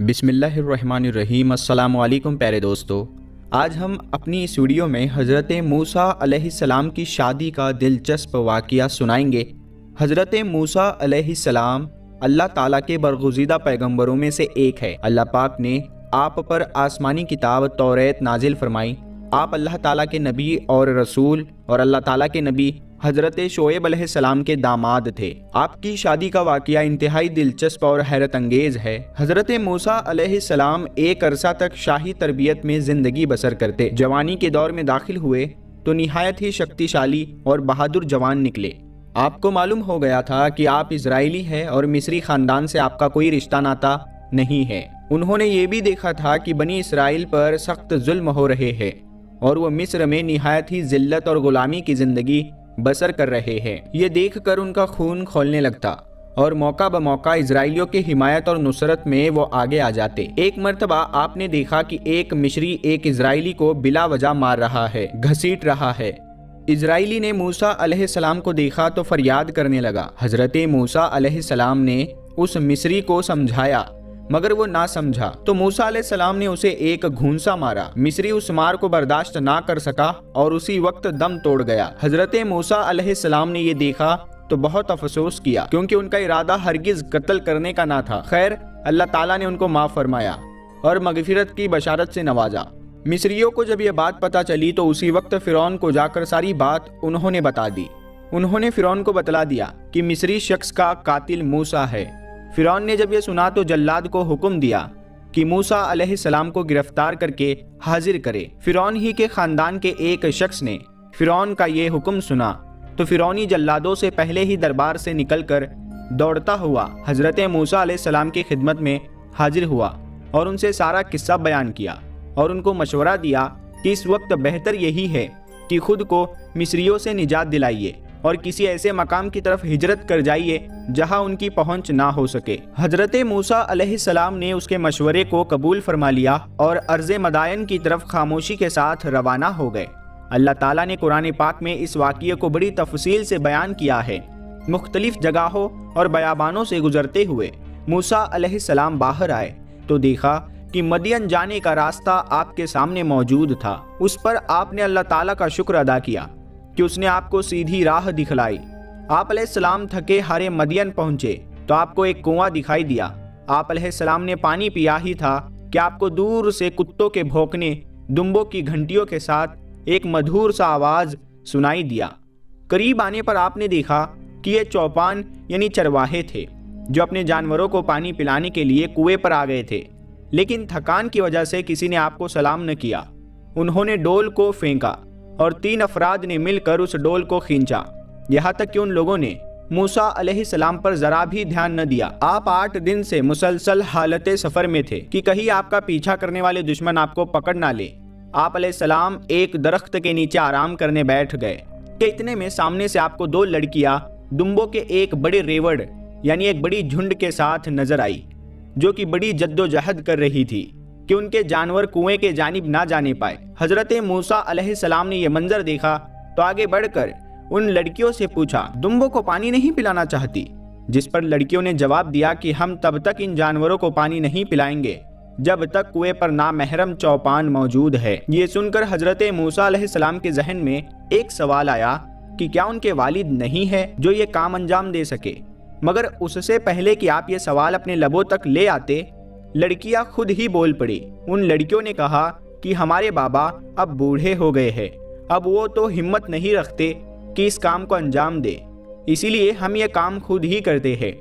बिस्मिल्लाहिर्रहमानिर्रहीम। अस्सलाम वालेकुम प्यारे दोस्तों, आज हम अपनी इस वीडियो में हज़रत मूसा अलैहिस्सलाम की शादी का दिलचस्प वाक़या सुनाएंगे। हज़रत मूसा अलैहिस्सलाम अल्लाह ताला के बरगुज़ीदा पैगंबरों में से एक है। अल्लाह पाक ने आप पर आसमानी किताब तौरात नाजिल फरमाई। आप अल्लाह ताला के नबी और रसूल और अल्लाह ताला के नबी हज़रत शोएब अलैहिस्सलाम के दामाद थे। आपकी शादी का वाक़या इंतहाई दिलचस्प और हैरत अंगेज़ है। हज़रत मूसा अलैहिस्सलाम एक अरसा तक शाही तरबियत में ज़िंदगी बसर करते। जवानी के दौर में दाखिल हुए तो निहायत ही शक्तिशाली और बहादुर जवान निकले। आपको मालूम हो गया था कि आप इजराइली हैं और मिस्री ख़ानदान से आपका कोई रिश्ता नाता नहीं है। उन्होंने ये भी देखा था कि बनी इसराइल पर सख्त जुल्म हो रहे हैं और वो मिस्र में निहायत ही ज़िल्लत और ग़ुलामी की ज़िंदगी बसर कर रहे हैं। ये देखकर उनका खून खौलने लगता और मौका ब मौका इजराइलियों की हिमायत और नुसरत में वो आगे आ जाते। एक मर्तबा आपने देखा कि एक मिस्री एक इजराइली को बिला वजह मार रहा है, घसीट रहा है। इजराइली ने मूसा अलैहिस्सलाम को देखा तो फरियाद करने लगा। हज़रत मूसा अलैहिस्सलाम ने उस मिस्री को समझाया मगर वो ना समझा तो मूसा अलैहिस्सलाम ने उसे एक घूंसा मारा। मिस्री उस मार को बर्दाश्त ना कर सका और उसी वक्त दम तोड़ गया। हज़रत मूसा अलैहिस्सलाम ने ये देखा तो बहुत अफसोस किया क्योंकि उनका इरादा हरगिज कत्ल करने का ना था। खैर, अल्लाह ताला ने उनको माफ़ फरमाया और मगफिरत की बशारत से नवाजा। मिस्रियों को जब ये बात पता चली तो उसी वक्त फ़िरौन को जाकर सारी बात उन्होंने बता दी। उन्होंने फ़िरौन को बतला दिया कि मिस्री शख्स का कातिल मूसा है। फ़िरौन ने जब ये सुना तो जल्लाद को हुक्म दिया कि मूसा अलैहिस्सलाम को गिरफ्तार करके हाजिर करे। फ़िरौन ही के ख़ानदान के एक शख्स ने फ़िरौन का ये हुक्म सुना तो फ़िरौनी जल्लादों से पहले ही दरबार से निकलकर दौड़ता हुआ हज़रत मूसा अलैहिस्सलाम की खिदमत में हाजिर हुआ और उनसे सारा किस्सा बयान किया और उनको मशवरा दिया कि इस वक्त बेहतर यही है कि खुद को मिस्रियों से निजात दिलाइए और किसी ऐसे मकाम की तरफ हिजरत कर जाइए जहां उनकी पहुंच ना हो सके। हज़रत मूसा अलैहिस्सलाम ने उसके मशवरे को कबूल फरमा लिया और अर्ज़ मदायन की तरफ खामोशी के साथ रवाना हो गए। अल्लाह ताला ने कुरान पाक में इस वाक़ये को बड़ी तफसील से बयान किया है। मुख्तलिफ जगहों और बयाबानों से गुजरते हुए मूसा अलैहिस्सलाम बाहर आए तो देखा कि मदियन जाने का रास्ता आपके सामने मौजूद था। उस पर आपने अल्लाह ताला का शुक्र अदा किया कि उसने आपको सीधी राह दिखलाई। आप अलैहिस्सलाम थके हारे मदियन पहुंचे तो आपको एक कुआं दिखाई दिया। आप अलैहिस्सलाम ने पानी पिया ही था कि आपको दूर से कुत्तों के भौंकने, दुम्बों की घंटियों के साथ एक मधुर सा आवाज़ सुनाई दिया। करीब आने पर आपने देखा कि ये चौपान यानी चरवाहे थे जो अपने जानवरों को पानी पिलाने के लिए कुएं पर आ गए थे, लेकिन थकान की वजह से किसी ने आपको सलाम न किया। उन्होंने डोल को फेंका और 3 अफराद ने मिलकर उस डोल को खींचा, यहाँ तक कि उन लोगों ने मूसा अलैहिस्सलाम पर जरा भी ध्यान न दिया। आप 8 दिन से मुसलसल हालत सफ़र में थे कि कहीं आपका पीछा करने वाले दुश्मन आपको पकड़ ना ले। आप अलैहिस्सलाम एक दरख्त के नीचे आराम करने बैठ गए कि इतने में सामने से आपको 2 लड़कियां दुम्बों के एक बड़े रेवड़ यानी एक बड़ी झुंड के साथ नजर आई, जो कि बड़ी जद्दोजहद कर रही थी कि उनके जानवर कुएं के जानिब ना जाने पाए। हज़रत मूसा अलैहिस्सलाम ने यह मंजर देखा तो आगे बढ़कर उन लड़कियों से पूछा, दुम्बों को पानी नहीं पिलाना चाहती? जिस पर लड़कियों ने जवाब दिया कि हम तब तक इन जानवरों को पानी नहीं पिलाएंगे जब तक कुएं पर नामहरम चौपान मौजूद है। ये सुनकर हज़रत मूसा अलैहिस्सलाम के जहन में एक सवाल आया कि क्या उनके वालिद नहीं है जो ये काम अंजाम दे सके? मगर उससे पहले कि आप ये सवाल अपने लबों तक ले आते, लड़कियां खुद ही बोल पड़ी। उन लड़कियों ने कहा कि हमारे बाबा अब बूढ़े हो गए हैं, अब वो तो हिम्मत नहीं रखते कि इस काम को अंजाम दे, इसीलिए हम ये काम खुद ही करते हैं।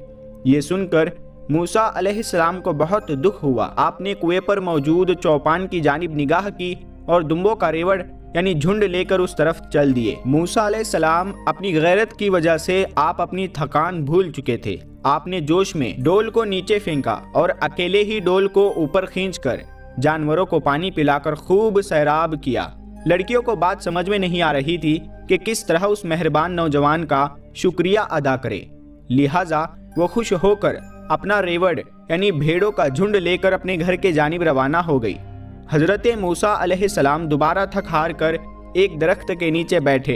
ये सुनकर मूसा अलैहिस्सलाम को बहुत दुख हुआ। आपने कुएं पर मौजूद चौपान की जानिब निगाह की और दुम्बों का रेवड़ यानी झुंड लेकर उस तरफ चल दिए। मूसा अलैहिस्सलाम अपनी गैरत की वजह से आप अपनी थकान भूल चुके थे। आपने जोश में डोल को नीचे फेंका और अकेले ही डोल को ऊपर खींचकर जानवरों को पानी पिलाकर खूब सैराब किया। लड़कियों को बात समझ में नहीं आ रही थी कि किस तरह उस मेहरबान नौजवान का शुक्रिया अदा करे, लिहाजा वो खुश होकर अपना रेवड़ यानी भेड़ों का झुंड लेकर अपने घर के जानिब रवाना हो गई। हजरत मूसा अलैहिस्सलाम दोबारा थक हार कर एक दरख्त के नीचे बैठे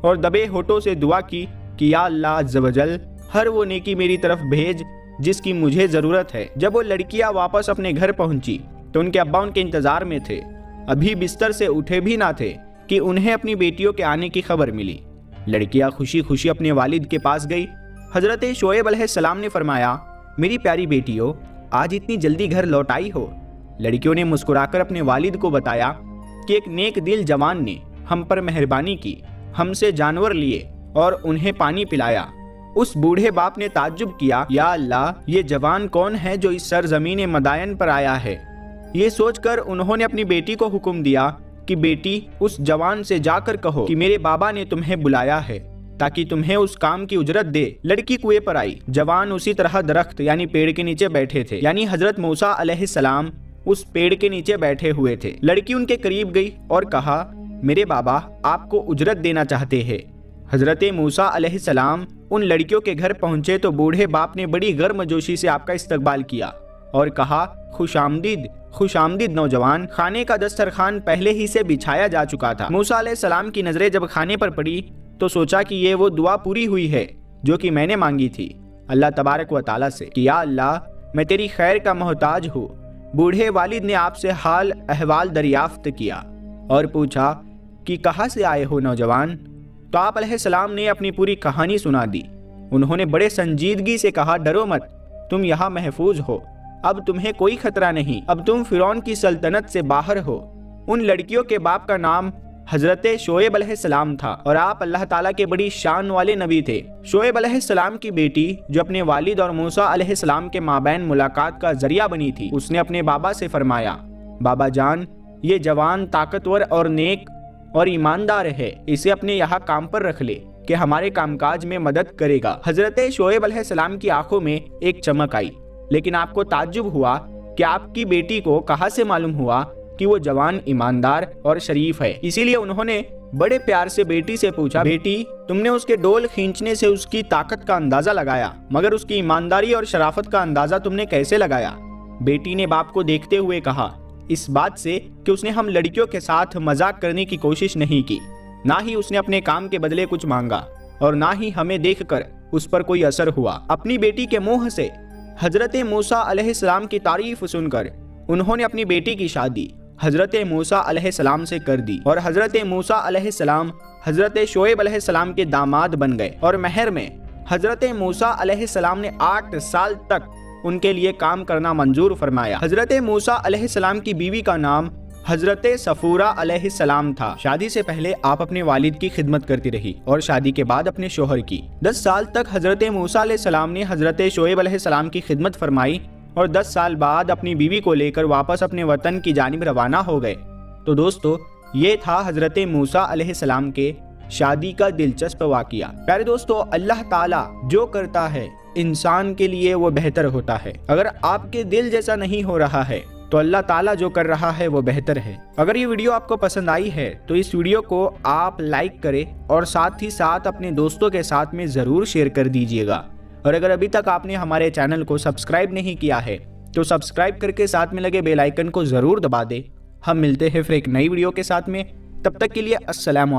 اور دبے ہونٹوں سے دعا کی کہ یا اللہ عز و جل ہر وہ نیکی میری طرف بھیج جس کی مجھے ضرورت ہے۔ جب وہ لڑکیاں واپس اپنے گھر پہنچی تو ان کے ابا ان کے انتظار میں تھے، ابھی بستر سے اٹھے بھی نہ تھے کہ انہیں اپنی بیٹیوں کے آنے کی خبر ملی۔ لڑکیاں خوشی خوشی اپنے والد کے پاس گئی۔ حضرت شعیب علیہ السلام نے فرمایا، میری پیاری بیٹیوں، آج اتنی جلدی گھر لوٹ آئی ہو؟ لڑکیوں نے مسکرا کر اپنے والد کو بتایا کہ ایک نیک دل جوان نے ہم پر مہربانی کی، ہم سے جانور لیے اور انہیں پانی پلایا۔ اس بوڑھے باپ نے تعجب کیا، یا اللہ یہ جوان کون ہے جو اس سرزمین مدائن پر آیا ہے؟ یہ سوچ کر انہوں نے اپنی بیٹی کو حکم دیا کہ بیٹی اس جوان سے جا کر کہو کہ میرے بابا نے تمہیں بلایا ہے تاکہ تمہیں اس کام کی اجرت دے۔ لڑکی کنویں پر آئی، جوان اسی طرح درخت یعنی پیڑ کے نیچے بیٹھے تھے، یعنی حضرت موسیٰ علیہ السلام اس پیڑ کے نیچے بیٹھے ہوئے تھے۔ لڑکی ان کے قریب گئی اور کہا، میرے بابا آپ کو اجرت دینا چاہتے ہیں۔ حضرت موسیٰ علیہ السلام ان لڑکیوں کے گھر پہنچے تو بوڑھے باپ نے بڑی گرم جوشی سے آپ کا استقبال کیا اور کہا، خوش آمدید نوجوان۔ کھانے کا دسترخوان پہلے ہی سے بچھایا جا چکا تھا۔ موسیٰ علیہ السلام کی نظریں جب کھانے پر پڑی تو سوچا کہ یہ وہ دعا پوری ہوئی ہے جو کہ میں نے مانگی تھی اللہ تبارک و تعالیٰ سے کہ یا اللہ میں تیری خیر کا محتاج ہوں۔ بوڑھے والد نے آپ سے حال احوال دریافت کیا اور پوچھا کہ کہاں سے آئے ہو نوجوان؟ تو آپ علیہ السلام نے اپنی پوری کہانی سنا دی۔ انہوں نے بڑے سنجیدگی سے کہا، ڈرو مت، تم یہاں محفوظ ہو، اب تمہیں کوئی خطرہ نہیں، اب تم فرعون کی سلطنت سے باہر ہو۔ ان لڑکیوں کے باپ کا نام حضرت شعیب علیہ السلام تھا اور آپ اللہ تعالیٰ کے بڑی شان والے نبی تھے۔ شعیب علیہ السلام کی بیٹی جو اپنے والد اور موسیٰ علیہ السلام کے مابین ملاقات کا ذریعہ بنی تھی، اس نے اپنے بابا سے فرمایا، بابا جان یہ جوان طاقتور اور نیک اور ایماندار ہے، اسے اپنے یہاں کام پر رکھ لے کہ ہمارے کام کاج میں مدد کرے گا۔ حضرت شعیب علیہ السلام کی آنکھوں میں ایک چمک آئی، لیکن آپ کو تعجب ہوا کہ آپ کی بیٹی کو کہاں سے معلوم ہوا کہ وہ جوان ایماندار اور شریف ہے۔ اسی لیے انہوں نے بڑے پیار سے بیٹی سے پوچھا، بیٹی تم نے اس کے ڈول کھینچنے سے اس کی طاقت کا اندازہ لگایا، مگر اس کی ایمانداری اور شرافت کا اندازہ تم نے کیسے لگایا؟ بیٹی نے باپ کو دیکھتے ہوئے کہا، اس بات سے کہ اس نے ہم لڑکیوں کے ساتھ مذاق کرنے کی کوشش نہیں کی، نہ ہی اس نے اپنے کام کے بدلے کچھ مانگا اور نہ ہی ہمیں دیکھ کر اس پر کوئی اثر ہوا۔ اپنی بیٹی کے منہ سے حضرت موسیٰ علیہ السلام کی تعریف سن کر انہوں نے اپنی بیٹی کی شادی حضرت موسیٰ علیہ السلام سے کر دی اور حضرت موسیٰ علیہ السلام حضرت شعیب علیہ السلام کے داماد بن گئے اور مہر میں حضرت موسیٰ علیہ السلام نے 8 سال تک ان کے لیے کام کرنا منظور فرمایا۔ حضرت موسیٰ علیہ السلام کی بیوی کا نام حضرت صفورہ علیہ السلام تھا۔ شادی سے پہلے آپ اپنے والد کی خدمت کرتی رہی اور شادی کے بعد اپنے شوہر کی۔ 10 سال تک حضرت موسیٰ علیہ السلام نے حضرت شعیب علیہ السلام کی خدمت فرمائی اور 10 سال بعد اپنی بیوی کو لے کر واپس اپنے وطن کی جانب روانہ ہو گئے۔ تو دوستو یہ تھا حضرت موسیٰ علیہ السلام کے شادی کا دلچسپ واقعہ۔ پیارے دوستو، اللہ تعالیٰ جو کرتا ہے انسان کے لیے وہ بہتر ہوتا ہے۔ اگر آپ کے دل جیسا نہیں ہو رہا ہے تو اللہ تعالیٰ جو کر رہا ہے وہ بہتر ہے۔ اگر یہ ویڈیو آپ کو پسند آئی ہے تو اس ویڈیو کو آپ لائک کریں اور ساتھ ہی ساتھ اپنے دوستوں کے ساتھ میں ضرور شیئر کر دیجیے گا، اور اگر ابھی تک آپ نے ہمارے چینل کو سبسکرائب نہیں کیا ہے تو سبسکرائب کر کے ساتھ میں لگے بیل آئیکن کو ضرور دبا دیں۔ ہم ملتے ہیں پھر ایک نئی ویڈیو کے ساتھ میں، تب تک کے لیے السلام علیکم۔